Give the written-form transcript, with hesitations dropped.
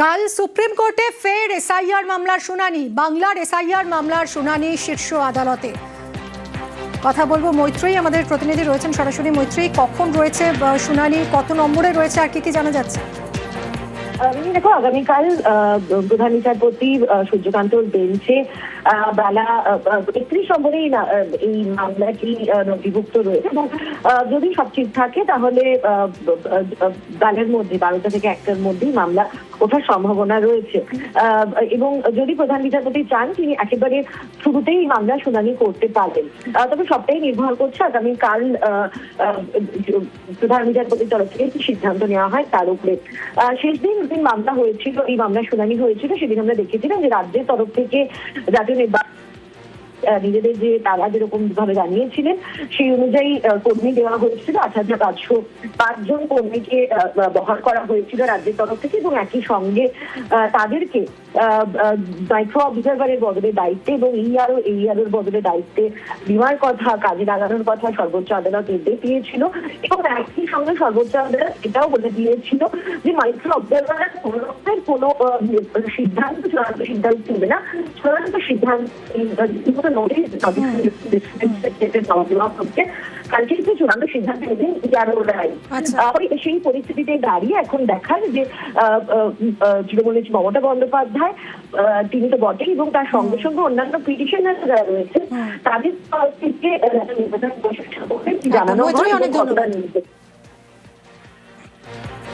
কাল সুপ্রিম কোর্টে ফের এসআইআর মামলার শুনানি। বাংলার এসআইআর মামলার শুনানি শীর্ষ আদালতে। কথা বলবো মৈত্রেয়ী, আমাদের প্রতিনিধি রয়েছেন সরাসরি। মৈত্রেয়ী, কখন রয়েছে শুনানি, কত নম্বরে রয়েছে, আর কি জানা যাচ্ছে? দেখো, আগামীকাল প্রধান বিচারপতি সূর্যকান্তর বেঞ্চে বেলা 31 নম্বরে এই মামলাটি নথিভুক্ত রয়েছে এবং যদি সব ঠিক থাকে তাহলে বেলার মধ্যে 12টা থেকে 1টার মধ্যেই মামলা ওঠার সম্ভাবনা রয়েছে। এবং যদি প্রধান বিচারপতি চান তিনি একেবারে শুরুতেই মামলা শুনানি করতে পারেন। তবে সবটাই নির্ভর করছে আগামীকাল প্রধান বিচারপতির তরফ থেকে কি সিদ্ধান্ত নেওয়া হয় তার উপরে। শেষ দিন মামলা হয়েছিল, এই মামলা শুনানি হয়েছিল, সেদিন আমরা দেখেছিলাম যে রাজ্যের তরফ থেকে জাতীয় নির্বাচন নিজেদের যে তারা যেরকম ভাবে জানিয়েছিলেন সেই অনুযায়ী কর্মী দেওয়া হয়েছিল। 8,505 জন কর্মীকে বহাল করা হয়েছিল রাজ্যের তরফ থেকে এবং একই সঙ্গে তাদেরকে মাইক্রো অবজারভারের বদলে দায়িত্বে এবং এইআরওর বদলে দায়িত্বে নেওয়ার কথা, কাজে লাগানোর কথা সর্বোচ্চ আদালত নির্দেশ দিয়েছিল এবং একই সঙ্গে সর্বোচ্চ আদালত এটাও বলে দিয়েছিল যে মাইক্রো অবজারভারের কোনো রকমের কোনো সিদ্ধান্ত চূড়ান্ত সিদ্ধান্ত নেবে না। চূড়ান্ত সিদ্ধান্ত চূড়ান্ত সিদ্ধান্ত নেবেন ইয়ারোরাই। সেই পরিস্থিতিতে দাঁড়িয়ে এখন দেখার যে তৃণমূলের মমতা বন্দ্যোপাধ্যায় তিনি তো বটেই এবং তার সঙ্গে সঙ্গে অন্যান্য পিটিশনার যারা রয়েছে তাদের থেকে নির্বাচন জানানো হয়।